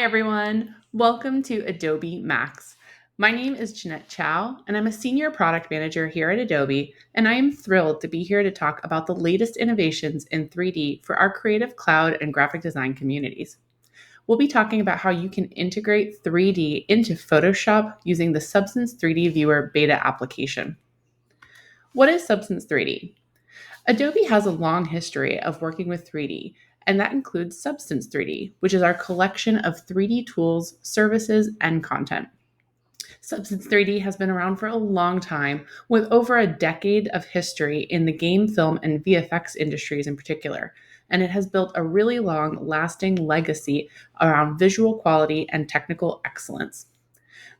Hi, everyone. Welcome to Adobe Max. My name is Jeanette Chow, and I'm a senior product manager here at Adobe, and I am thrilled to be here to talk about the latest innovations in 3D for our Creative Cloud and graphic design communities. We'll be talking about how you can integrate 3D into Photoshop using the Substance 3D Viewer beta application. What is Substance 3D? Adobe has a long history of working with 3D, and that includes Substance 3D, which is our collection of 3D tools, services, and content. Substance 3D has been around for a long time, with over a decade of history in the game, film, and VFX industries in particular, and it has built a really long, lasting legacy around visual quality and technical excellence.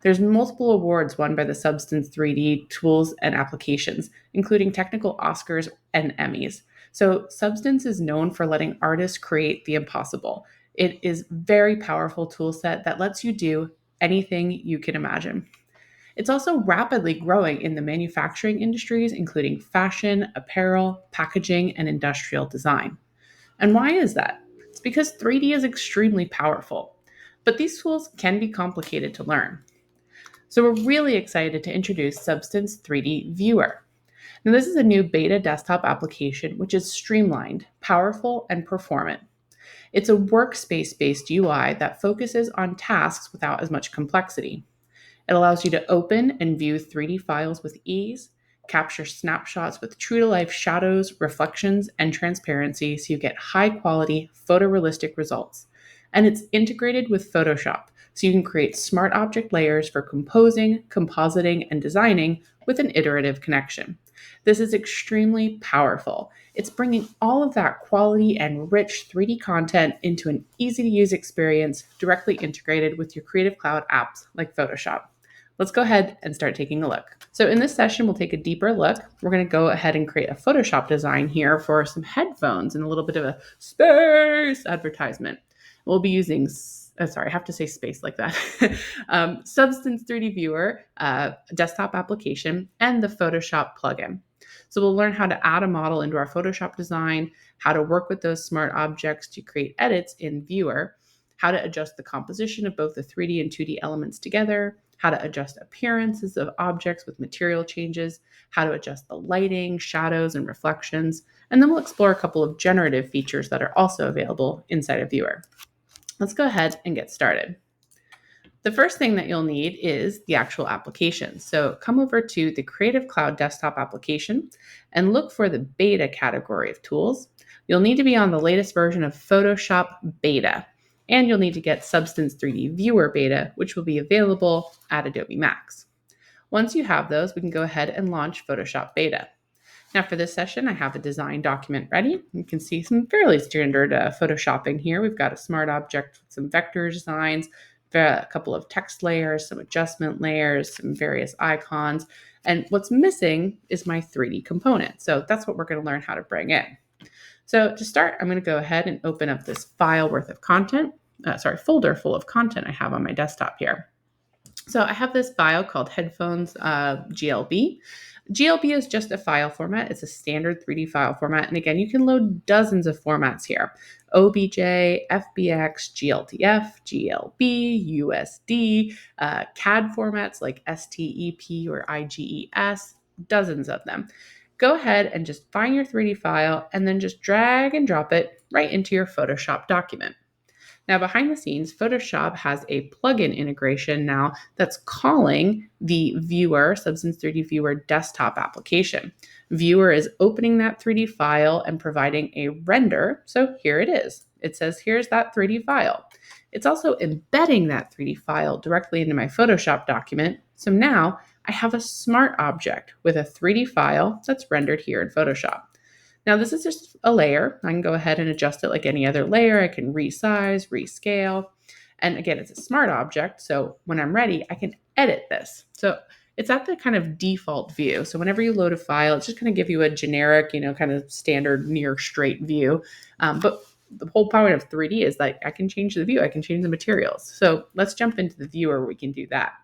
There's multiple awards won by the Substance 3D tools and applications, including technical Oscars and Emmys. So Substance is known for letting artists create the impossible. It is a very powerful tool set that lets you do anything you can imagine. It's also rapidly growing in the manufacturing industries, including fashion, apparel, packaging, and industrial design. And why is that? It's because 3D is extremely powerful, but these tools can be complicated to learn. So we're really excited to introduce Substance 3D Viewer. Now, this is a new beta desktop application which is streamlined, powerful, and performant. It's a workspace-based UI that focuses on tasks without as much complexity. It allows you to open and view 3D files with ease, capture snapshots with true-to-life shadows, reflections, and transparency so you get high-quality, photorealistic results. And it's integrated with Photoshop, so you can create smart object layers for composing, compositing, and designing with an iterative connection. This is extremely powerful. It's bringing all of that quality and rich 3D content into an easy-to-use experience directly integrated with your Creative Cloud apps like Photoshop. Let's go ahead and start taking a look. So in this session, we'll take a deeper look. We're going to go ahead and create a Photoshop design here for some and a little bit of a space advertisement. We'll be using, I have to say space like that, Substance 3D Viewer, desktop application, and the Photoshop plugin. So we'll learn how to add a model into our Photoshop design, how to work with those smart objects to create edits in Viewer, how to adjust the composition of both the 3D and 2D elements together, how to adjust appearances of objects with material changes, how to adjust the lighting, shadows, and reflections, and then we'll explore a couple of generative features that are also available inside of Viewer. Let's go ahead and get started. The first thing that you'll need is the actual application. So come over to the Creative Cloud desktop application and look for the beta category of tools. You'll need to be on the latest version of Photoshop Beta, and you'll need to get Substance 3D Viewer Beta, which will be available at Adobe Max. Once you have those, we can go ahead and launch Photoshop Beta. Now for this session, I have a design document ready. You can see some fairly standard Photoshopping here. We've got a smart object with some vector designs, a couple of text layers, some adjustment layers, some various icons. And what's missing is my 3D component. So that's what we're going to learn how to bring in. So to start, I'm going to go ahead and open up this folder full of content I have on my desktop here. So I have this file called headphones GLB. GLB is just a file format. It's a standard 3D file format. And again, you can load dozens of formats here. OBJ, FBX, GLTF, GLB, USD, CAD formats like STEP or IGES, dozens of them. Go ahead and just find your 3D file and then just drag and drop it right into your Photoshop document. Now, behind the scenes, Photoshop has a plugin integration now that's calling the Viewer, Substance 3D Viewer desktop application. Viewer is opening that 3D file and providing a render. So here it is. It says, here's that 3D file. It's also embedding that 3D file directly into my Photoshop document. So now I have a smart object with a 3D file that's rendered here in Photoshop. Now this is just a layer. I can go ahead and adjust it like any other layer. I can resize, rescale. And again, it's a smart object. So when I'm ready, I can edit this. So it's at the kind of default view. So whenever you load a file, it's just going to give you a generic, kind of standard near straight view. But the whole point of 3D is like I can change the view. I can change the materials. So let's jump into the viewer where we can do that.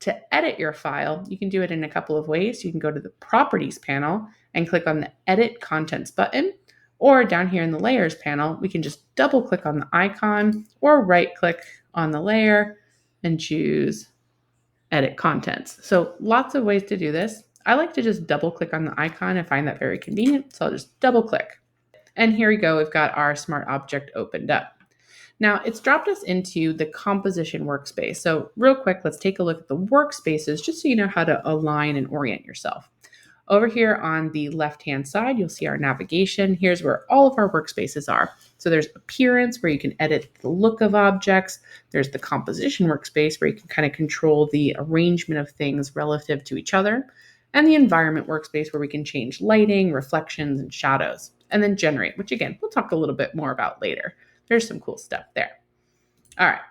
To edit your file, you can do it in a couple of ways. You can go to the Properties panel and click on the Edit Contents button, or down here in the Layers panel, we can just double click on the icon or right click on the layer and choose edit contents. So lots of ways to do this. I like to just double click on the icon. I find that very convenient. So I'll just double click. And here we go. We've got our smart object opened up. Now it's dropped us into the composition workspace. So real quick, let's take a look at the workspaces just so you know how to align and orient yourself. Over here on the left-hand side, you'll see our navigation. Here's where all of our workspaces are. So there's appearance, where you can edit the look of objects. There's the composition workspace, where you can kind of control the arrangement of things relative to each other. And the environment workspace, where we can change lighting, reflections, and shadows. And then generate, which again, we'll talk a little bit more about later. There's some cool stuff there. All right.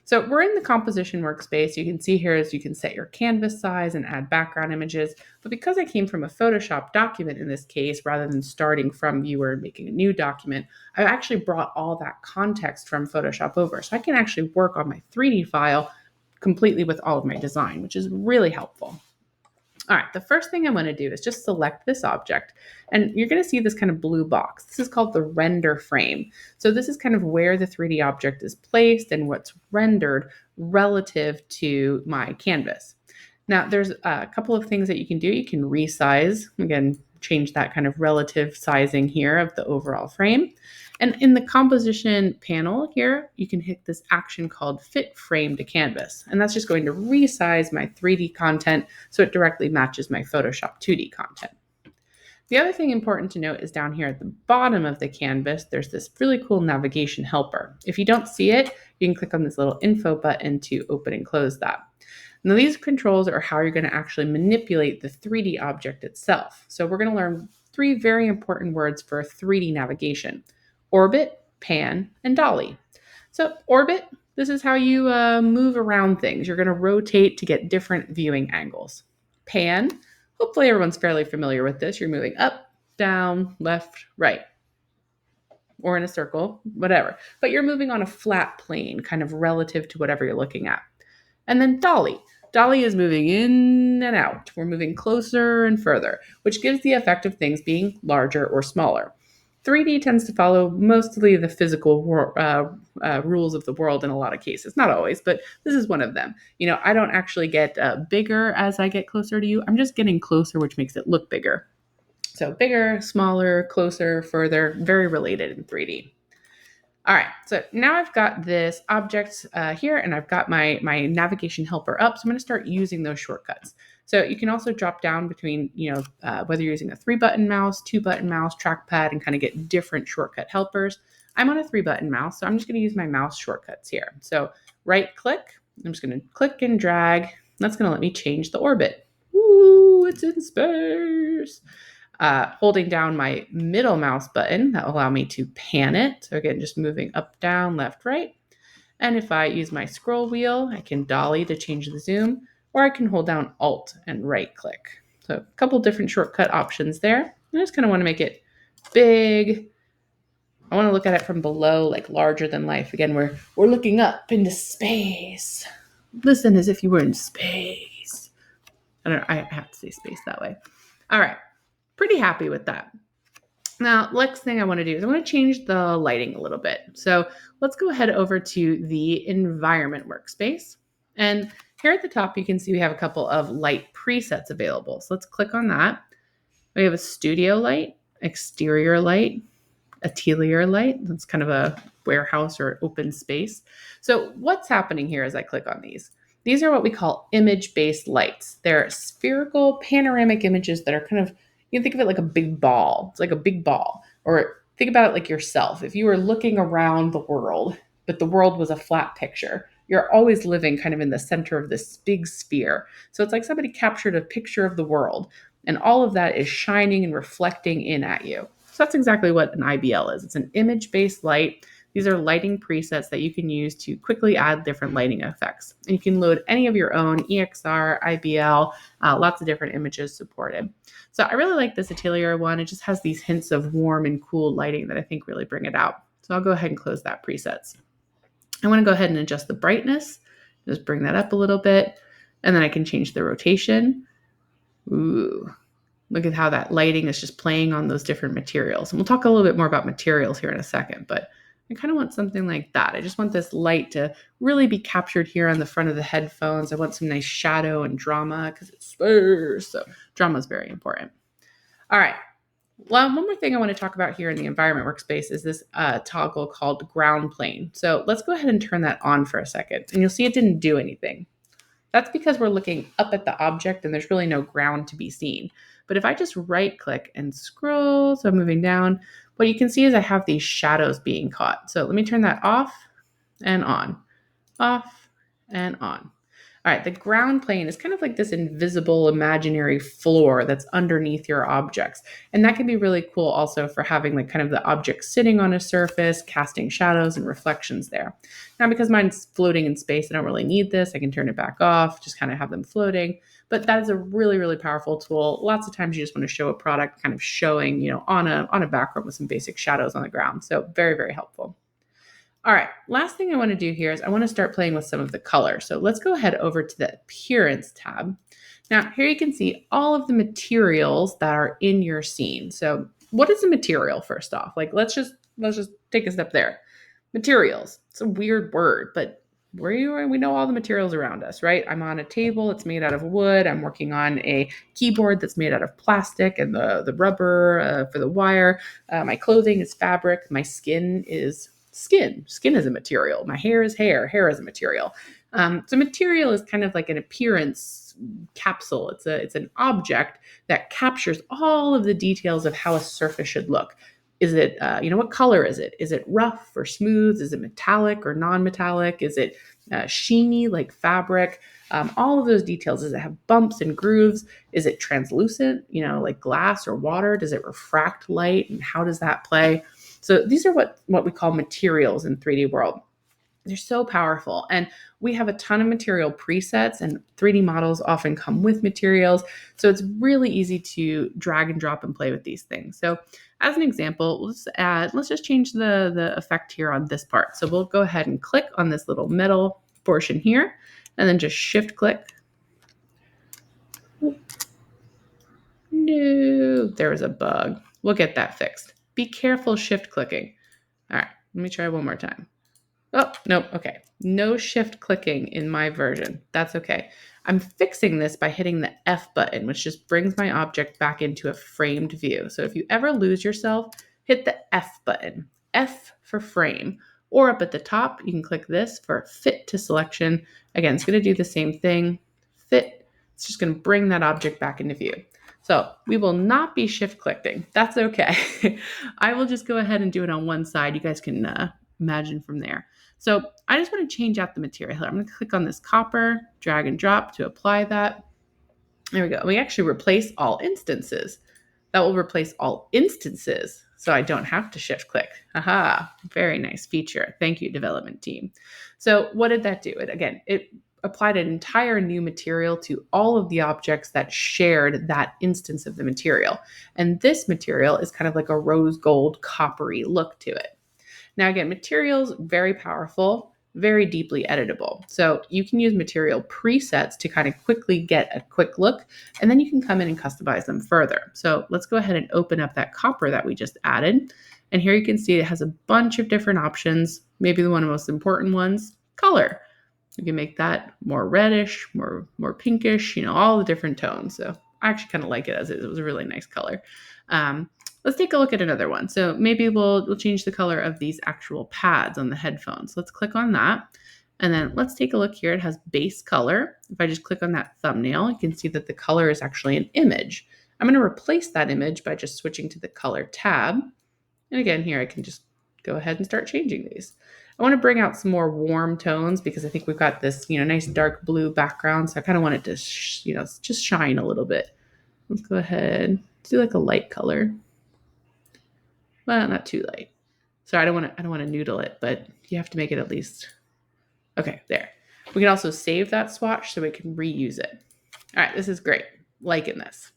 So we're in the composition workspace. You can see here is you can set your canvas size and add background images. But because I came from a Photoshop document in this case, rather than starting from viewer and making a new document, I actually brought all that context from Photoshop over. So I can actually work on my 3D file completely with all of my design, which is really helpful. All right, the first thing I'm going to do is just select this object, and you're going to see this kind of blue box. This is called the render frame. So this is kind of where the 3D object is placed and what's rendered relative to my canvas. Now, there's a couple of things that you can do. You can resize, again, change that kind of relative sizing here of the overall frame. And in the composition panel here, you can hit this action called Fit Frame to Canvas. And that's just going to resize my 3D content so it directly matches my Photoshop 2D content. The other thing important to note is down here at the bottom of the canvas, there's this really cool navigation helper. If you don't see it, you can click on this little info button to open and close that. Now, these controls are how you're going to actually manipulate the 3D object itself. So we're going to learn 3 very important words for 3D navigation: orbit, pan, and dolly. So orbit, this is how you move around things. You're going to rotate to get different viewing angles. Pan, hopefully everyone's fairly familiar with this. You're moving up, down, left, right, or in a circle, whatever. But you're moving on a flat plane, kind of relative to whatever you're looking at. And then dolly. Dolly is moving in and out. We're moving closer and further, which gives the effect of things being larger or smaller. 3D tends to follow mostly the physical rules of the world in a lot of cases. Not always, but this is one of them. You know, I don't actually get bigger as I get closer to you. I'm just getting closer, which makes it look bigger. So bigger, smaller, closer, further, very related in 3D. All right, so now I've got this object here, and I've got my navigation helper up. So I'm going to start using those shortcuts. So you can also drop down between, whether you're using a 3-button mouse, 2-button mouse, trackpad, and kind of get different shortcut helpers. I'm on a 3-button mouse, so I'm just going to use my mouse shortcuts here. So right click, I'm just going to click and drag. That's going to let me change the orbit. Ooh, it's in space. Holding down my middle mouse button, that will allow me to pan it. So again, just moving up, down, left, right. And if I use my scroll wheel, I can dolly to change the zoom, or I can hold down Alt and right click. So a couple different shortcut options there. I just kind of want to make it big. I want to look at it from below, like larger than life. Again, we're looking up into space. Listen as if you were in space. I don't know, I have to say space that way. All right. Pretty happy with that. Now, next thing I want to do is I want to change the lighting a little bit. So let's go ahead over to the environment workspace. And here at the top, you can see we have a couple of light presets available. So let's click on that. We have a studio light, exterior light, atelier light. That's kind of a warehouse or open space. So what's happening here as I click on these? These are what we call image-based lights. They're spherical panoramic images that are kind of, you can think of it like a big ball. It's like a big ball. Or think about it like yourself. If you were looking around the world, but the world was a flat picture, you're always living kind of in the center of this big sphere. So it's like somebody captured a picture of the world, and all of that is shining and reflecting in at you. So that's exactly what an IBL is. It's an image-based light. These are lighting presets that you can use to quickly add different lighting effects. And you can load any of your own EXR, IBL, lots of different images supported. So I really like this Atelier one. It just has these hints of warm and cool lighting that I think really bring it out. So I'll go ahead and close that presets. I want to go ahead and adjust the brightness. Just bring that up a little bit. And then I can change the rotation. Ooh. Look at how that lighting is just playing on those different materials. And we'll talk a little bit more about materials here in a second, but I kind of want something like that. I just want this light to really be captured here on the front of the headphones. I want some nice shadow and drama because it's Spurs. So drama is very important. All right. Well, one more thing I want to talk about here in the environment workspace is this toggle called ground plane. So let's go ahead and turn that on for a second. And you'll see it didn't do anything. That's because we're looking up at the object and there's really no ground to be seen. But if I just right click and scroll, so I'm moving down, what you can see is I have these shadows being caught. So let me turn that off and on, off and on. All right, the ground plane is kind of like this invisible imaginary floor that's underneath your objects. And that can be really cool also for having like kind of the object sitting on a surface, casting shadows and reflections there. Now, because mine's floating in space, I don't really need this. I can turn it back off, just kind of have them floating. But that is a really, really powerful tool. Lots of times you just want to show a product kind of showing, on a background with some basic shadows on the ground. So very, very helpful. All right, last thing I want to do here is I want to start playing with some of the color. So let's go ahead over to the Appearance tab. Now, here you can see all of the materials that are in your scene. So what is a material, first off? Like, let's just take a step there. Materials. It's a weird word, but we know all the materials around us, right? I'm on a table. It's made out of wood. I'm working on a keyboard that's made out of plastic and the rubber for the wire. My clothing is fabric. My skin is skin. Skin is a material. My hair is hair. Hair is a material. So material is kind of like an appearance capsule. It's an object that captures all of the details of how a surface should look. Is it, what color is it? Is it rough or smooth? Is it metallic or non-metallic? Is it sheeny like fabric? All of those details. Does it have bumps and grooves? Is it translucent, like glass or water? Does it refract light? And how does that play? So these are what we call materials in 3D world. They're so powerful. And we have a ton of material presets, and 3D models often come with materials. So it's really easy to drag and drop and play with these things. So as an example, let's just change the effect here on this part. So we'll go ahead and click on this little metal portion here, and then just shift click. No, there was a bug. We'll get that fixed. Be careful shift clicking. All right, let me try one more time. Oh, nope. Okay. No shift clicking in my version. That's okay. I'm fixing this by hitting the F button, which just brings my object back into a framed view. So if you ever lose yourself, hit the F button. F for frame. Or up at the top, you can click this for fit to selection. Again, it's going to do the same thing. Fit. It's just going to bring that object back into view. So we will not be shift clicking. That's okay. I will just go ahead and do it on one side. You guys can imagine from there. So I just want to change out the material. I'm going to click on this copper, drag and drop to apply that. There we go. We actually replace all instances. That will replace all instances, so I don't have to shift click. Aha, very nice feature. Thank you, development team. So what did that do? It applied an entire new material to all of the objects that shared that instance of the material. And this material is kind of like a rose gold coppery look to it. Now, again, materials, very powerful, very deeply editable. So you can use material presets to kind of quickly get a quick look, and then you can come in and customize them further. So let's go ahead and open up that copper that we just added. And here you can see it has a bunch of different options. Maybe the one of the most important ones, color. You can make that more reddish, more pinkish, all the different tones. So I actually kind of like it as it was a really nice color. Let's take a look at another one. So maybe we'll change the color of these actual pads on the headphones. Let's click on that. And then let's take a look here. It has base color. If I just click on that thumbnail, you can see that the color is actually an image. I'm going to replace that image by just switching to the color tab. And again, here I can just go ahead and start changing these. I want to bring out some more warm tones because I think we've got this, nice dark blue background. So I kind of want it to, just shine a little bit. Let's go ahead. Let's do like a light color. Well, not too light. Sorry, I don't want to noodle it, but you have to make it at least. Okay, there. We can also save that swatch so we can reuse it. All right, this is great. Liking this.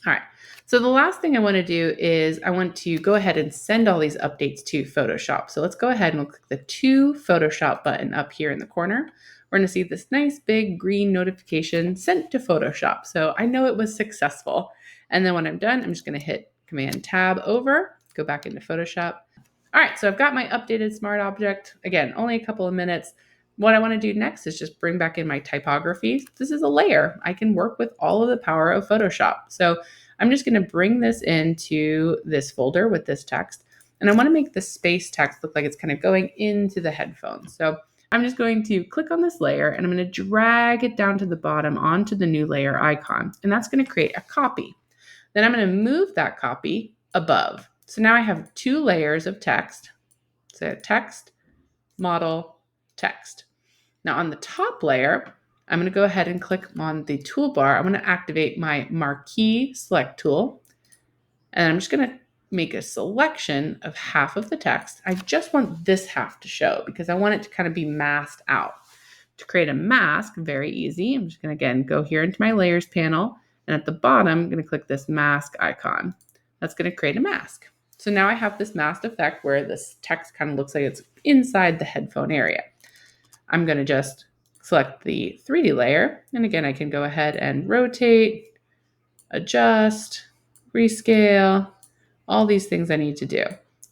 All right. So the last thing I want to do is I want to go ahead and send all these updates to Photoshop. So let's go ahead and we'll click the To Photoshop button up here in the corner. We're going to see this nice big green notification sent to Photoshop. So I know it was successful. And then when I'm done, I'm just going to hit Command Tab over, go back into Photoshop. All right, so I've got my updated smart object. Again, only a couple of minutes. What I want to do next is just bring back in my typography. This is a layer. I can work with all of the power of Photoshop. So I'm just going to bring this into this folder with this text. And I want to make the space text look like it's kind of going into the headphones. So I'm just going to click on this layer and I'm going to drag it down to the bottom onto the new layer icon. And that's going to create a copy. Then I'm going to move that copy above. So now I have two layers of text. So text, model, text. Now on the top layer, I'm going to go ahead and click on the toolbar. I'm going to activate my marquee select tool. And I'm just going to make a selection of half of the text. I just want this half to show because I want it to kind of be masked out. To create a mask, very easy. I'm just going to, again, go here into my layers panel. And at the bottom, I'm going to click this mask icon. That's going to create a mask. So now I have this masked effect where this text kind of looks like it's inside the headphone area. I'm going to just select the 3D layer. And again, I can go ahead and rotate, adjust, rescale, all these things I need to do.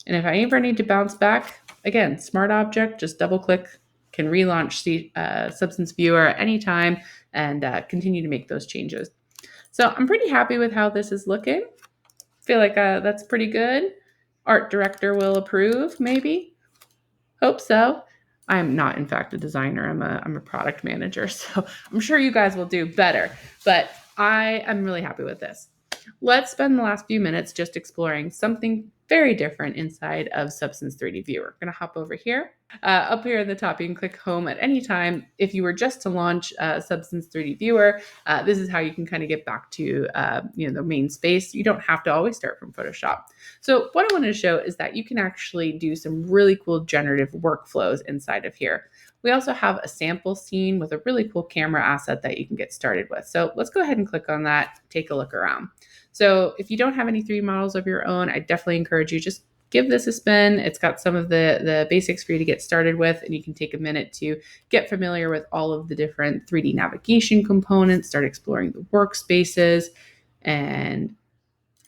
And if I ever need to bounce back, again, smart object, just double click, can relaunch the Substance Viewer at any time and continue to make those changes. So I'm pretty happy with how this is looking. Feel like that's pretty good. Art director will approve, maybe. Hope so. I'm not, in fact, a designer. I'm a product manager, so I'm sure you guys will do better. But I am really happy with this. Let's spend the last few minutes just exploring something very different inside of Substance 3D Viewer. I'm going to hop over here. Up here at the top, you can click Home at any time. If you were just to launch Substance 3D Viewer, this is how you can kind of get back to the main space. You don't have to always start from Photoshop. So what I wanted to show is that you can actually do some really cool generative workflows inside of here. We also have a sample scene with a really cool camera asset that you can get started with. So let's go ahead and click on that, take a look around. So if you don't have any 3D models of your own, I definitely encourage you just give this a spin. It's got some of the basics for you to get started with, and you can take a minute to get familiar with all of the different 3D navigation components, start exploring the workspaces, and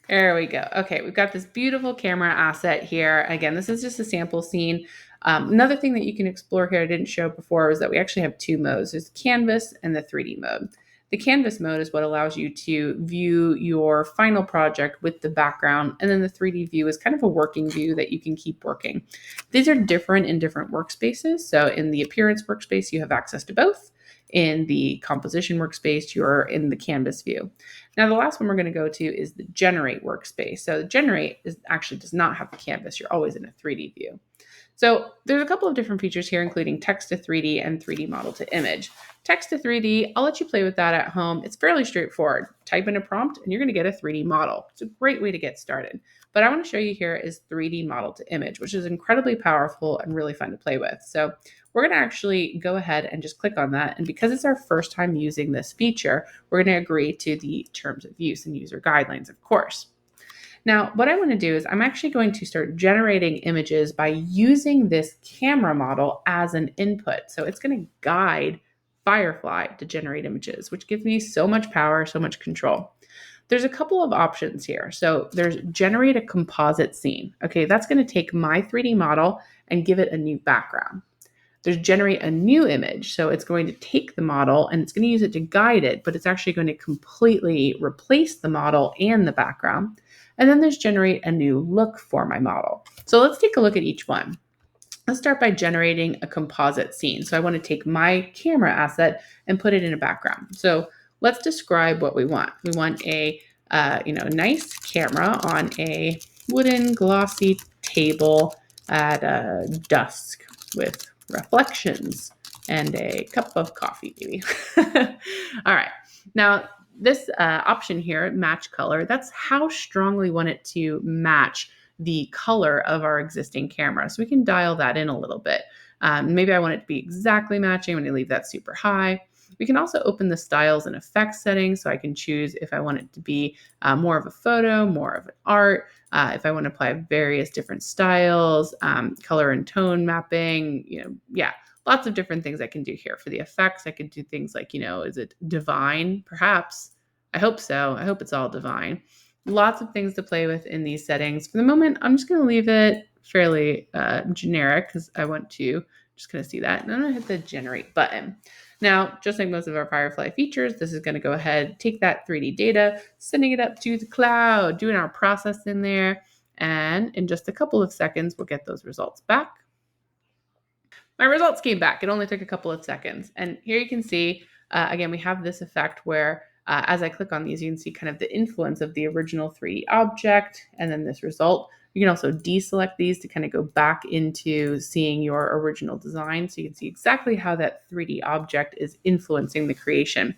there we go. Okay, we've got this beautiful camera asset here. Again, this is just a sample scene. Another thing that you can explore here I didn't show before is that we actually have two modes. There's canvas and the 3D mode. The canvas mode is what allows you to view your final project with the background, and then the 3D view is kind of a working view that you can keep working. These are different in different workspaces. So in the appearance workspace, you have access to both. In the composition workspace, you're in the canvas view. Now, the last one we're going to go to is the generate workspace. So the generate actually does not have the canvas. You're always in a 3D view. So there's a couple of different features here, including text to 3D and 3D model to image. Text to 3D, I'll let you play with that at home. It's fairly straightforward. Type in a prompt and you're going to get a 3D model. It's a great way to get started. But I want to show you here is 3D model to image, which is incredibly powerful and really fun to play with. So we're going to actually go ahead and just click on that. And because it's our first time using this feature, we're going to agree to the terms of use and user guidelines, of course. Now, what I want to do is I'm actually going to start generating images by using this camera model as an input. So it's going to guide Firefly to generate images, which gives me so much power, so much control. There's a couple of options here. So there's generate a composite scene. Okay, that's going to take my 3D model and give it a new background. There's generate a new image. So it's going to take the model and it's going to use it to guide it, but it's actually going to completely replace the model and the background. And then there's generate a new look for my model. So let's take a look at each one. Let's start by generating a composite scene. So I want to take my camera asset and put it in a background. So let's describe what we want. We want a nice camera on a wooden glossy table at dusk with reflections and a cup of coffee, maybe. All right. Now, this option here, match color, that's how strongly we want it to match the color of our existing camera. So we can dial that in a little bit. Maybe I want it to be exactly matching. I'm going to leave that super high. We can also open the styles and effects settings, so I can choose if I want it to be more of a photo, more of an art, if I want to apply various different styles, color and tone mapping, lots of different things I can do here. For the effects, I could do things like, is it divine? Perhaps. I hope so. I hope it's all divine. Lots of things to play with in these settings. For the moment, I'm just going to leave it fairly generic because I want to just kind of see that. And then I'm going to hit the generate button. Now, just like most of our Firefly features, this is going to go ahead, take that 3D data, sending it up to the cloud, doing our process in there. And in just a couple of seconds, we'll get those results back. My results came back. It only took a couple of seconds. And here you can see, again, we have this effect where as I click on these, you can see kind of the influence of the original 3D object and then this result. You can also deselect these to kind of go back into seeing your original design. So you can see exactly how that 3D object is influencing the creation.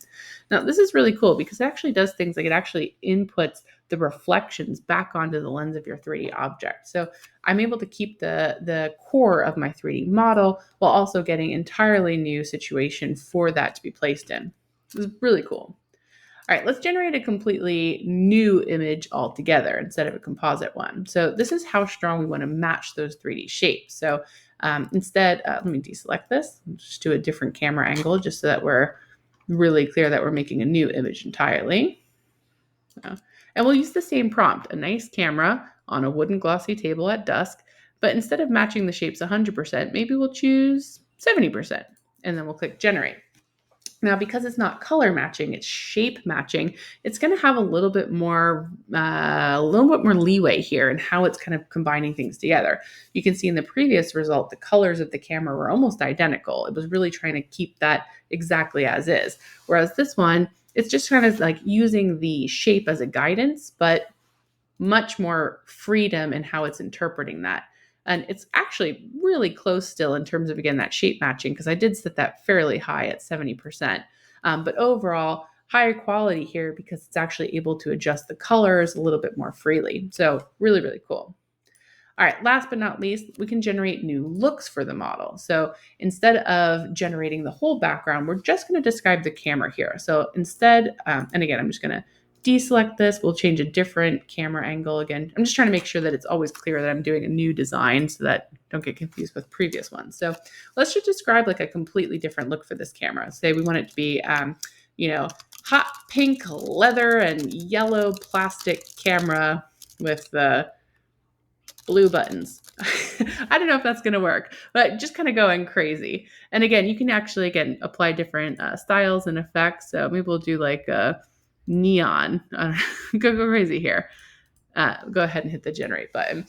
Now, this is really cool because it actually does things like it actually inputs the reflections back onto the lens of your 3D object. So I'm able to keep the core of my 3D model while also getting entirely new situation for that to be placed in. This is really cool. All right, let's generate a completely new image altogether instead of a composite one. So this is how strong we want to match those 3D shapes. So instead, let me deselect this, just do a different camera angle just so that we're really clear that we're making a new image entirely. And we'll use the same prompt, a nice camera on a wooden glossy table at dusk, but instead of matching the shapes 100%, maybe we'll choose 70%, and then we'll click generate. Now, because it's not color matching, it's shape matching, it's going to have a little bit more leeway here in how it's kind of combining things together. You can see in the previous result, the colors of the camera were almost identical. It was really trying to keep that exactly as is. Whereas this one, it's just kind of like using the shape as a guidance, but much more freedom in how it's interpreting that. And it's actually really close still in terms of, again, that shape matching, because I did set that fairly high at 70%. But overall, higher quality here because it's actually able to adjust the colors a little bit more freely. So really, really cool. All right, last but not least, we can generate new looks for the model. So instead of generating the whole background, we're just going to describe the camera here. So instead, and again, I'm just going to deselect this. We'll change a different camera angle again. I'm just trying to make sure that it's always clear that I'm doing a new design so that I don't get confused with previous ones. So let's just describe like a completely different look for this camera. Say we want it to be, hot pink leather and yellow plastic camera with the blue buttons. I don't know if that's going to work, but just kind of going crazy. And again, you can actually, again, apply different styles and effects. So maybe we'll do like a neon. Go crazy here. Go ahead and hit the generate button.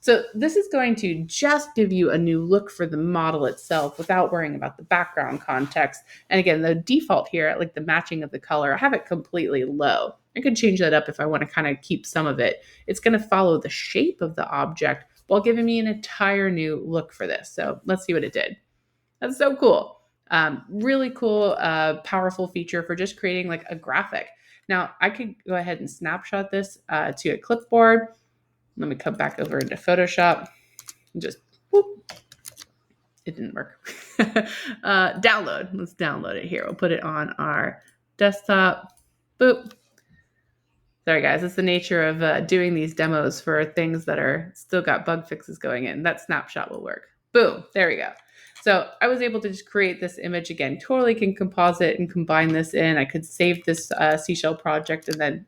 So this is going to just give you a new look for the model itself without worrying about the background context. And again, the default here, like the matching of the color, I have it completely low. I could change that up if I want to kind of keep some of it. It's going to follow the shape of the object while giving me an entire new look for this. So let's see what it did. That's so cool. Really cool, powerful feature for just creating like a graphic. Now I could go ahead and snapshot this to a clipboard. Let me come back over into Photoshop and just, whoop, it didn't work. Download, let's download it here. We'll put it on our desktop, boop. Sorry guys, it's the nature of doing these demos for things that are still got bug fixes going in. That snapshot will work. Boom, there we go. So I was able to just create this image again, totally can composite and combine this in. I could save this seashell project and then,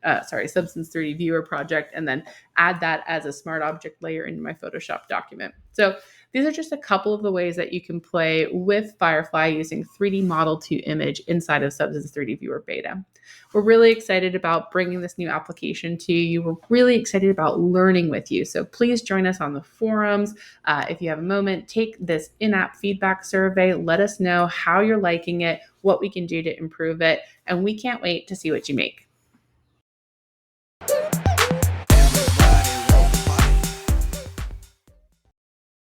Substance 3D Viewer project, and then add that as a smart object layer into my Photoshop document. So these are just a couple of the ways that you can play with Firefly using 3D model to image inside of Substance 3D Viewer beta. We're really excited about bringing this new application to you. We're really excited about learning with you. So please join us on the forums. If you have a moment, take this in-app feedback survey. Let us know how you're liking it, what we can do to improve it, and we can't wait to see what you make.